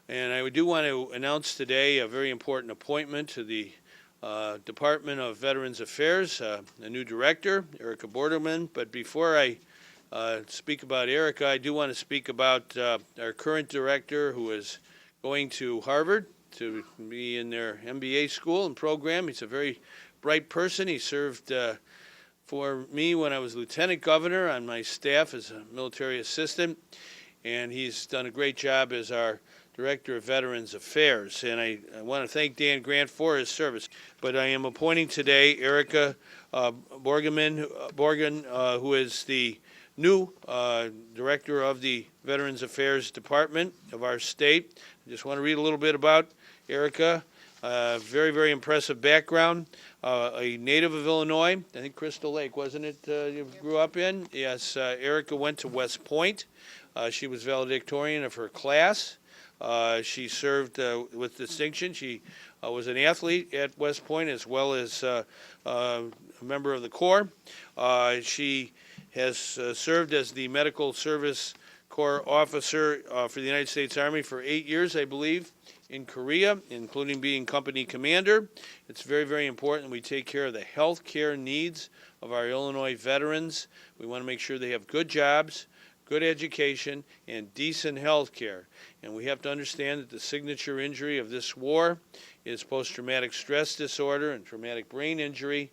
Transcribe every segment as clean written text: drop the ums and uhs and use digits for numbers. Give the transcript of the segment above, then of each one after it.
And I do want to announce today a very important appointment to the Department of Veterans Affairs, a new director, Erica Borggren. But before I speak about Erica, I do want to speak about our current director, who is going to Harvard to be in their MBA school and program. He's a very bright person. He served for me when I was lieutenant governor on my staff as a military assistant, and he's done a great job as our Director of Veterans Affairs, and I want to thank Dan Grant for his service. But I am appointing today Erica Borggren, who is the new Director of the Veterans Affairs Department of our state. I just want to read a little bit about Erica. Very, very impressive background. A native of Illinois, I think Crystal Lake, wasn't it, you grew up in? Yes, Erica went to West Point. She was valedictorian of her class. She served with distinction. She was an athlete at West Point as well as a member of the Corps. She has served as the Medical Service Corps officer for the United States Army for 8 years, I believe, in Korea, including being company commander. It's very, very important we take care of the health care needs of our Illinois veterans. We want to make sure they have good jobs, good education, and decent health care. And we have to understand that the signature injury of this war is post-traumatic stress disorder and traumatic brain injury.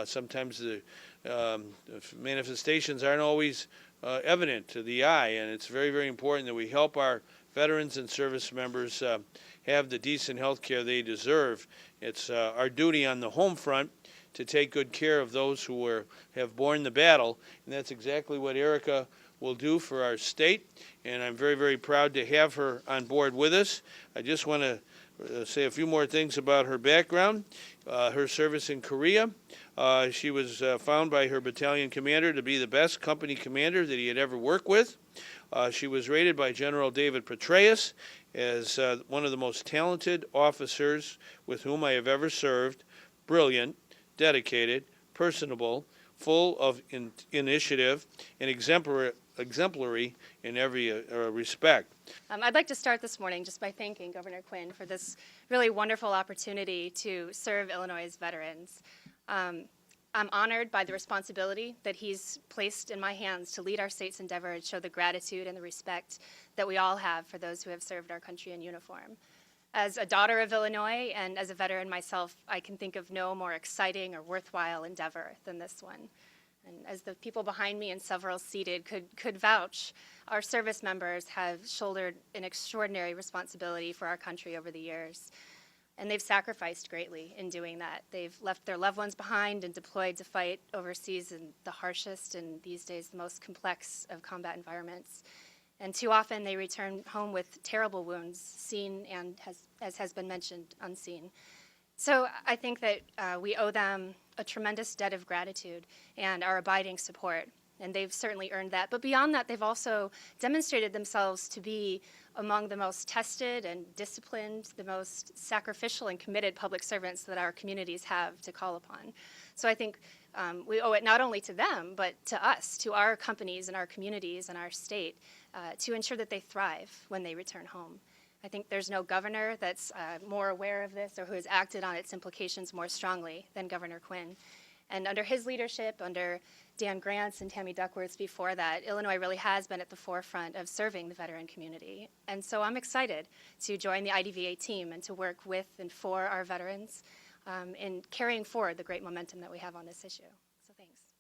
Sometimes the manifestations aren't always evident to the eye, and it's very, very important that we help our veterans and service members have the decent health care they deserve. It's our duty on the home front to take good care of those who have borne the battle, and that's exactly what Erica will do for our state, and I'm very, very proud to have her on board with us. I just want to say a few more things about her background. Her service in Korea. She was found by her battalion commander to be the best company commander that he had ever worked with. She was rated by General David Petraeus as one of the most talented officers with whom I have ever served. Brilliant, dedicated, personable, full of initiative, and exemplary in every respect. I'd like to start this morning just by thanking Governor Quinn for this really wonderful opportunity to serve Illinois' veterans. I'm honored by the responsibility that he's placed in my hands to lead our state's endeavor and show the gratitude and the respect that we all have for those who have served our country in uniform. As a daughter of Illinois and as a veteran myself, I can think of no more exciting or worthwhile endeavor than this one. And as the people behind me and several seated could vouch, our service members have shouldered an extraordinary responsibility for our country over the years. And they've sacrificed greatly in doing that. They've left their loved ones behind and deployed to fight overseas in the harshest and these days the most complex of combat environments. And too often they return home with terrible wounds, seen and, as has been mentioned, unseen. So I think that we owe them a tremendous debt of gratitude and our abiding support, and they've certainly earned that. But beyond that, they've also demonstrated themselves to be among the most tested and disciplined, the most sacrificial and committed public servants that our communities have to call upon. So I think we owe it not only to them, but to us, to our companies and our communities and our state, to ensure that they thrive when they return home. I think there's no governor that's more aware of this or who has acted on its implications more strongly than Governor Quinn. And under his leadership, under Dan Grant's and Tammy Duckworth's before that, Illinois really has been at the forefront of serving the veteran community. And so I'm excited to join the IDVA team and to work with and for our veterans in carrying forward the great momentum that we have on this issue. So thanks.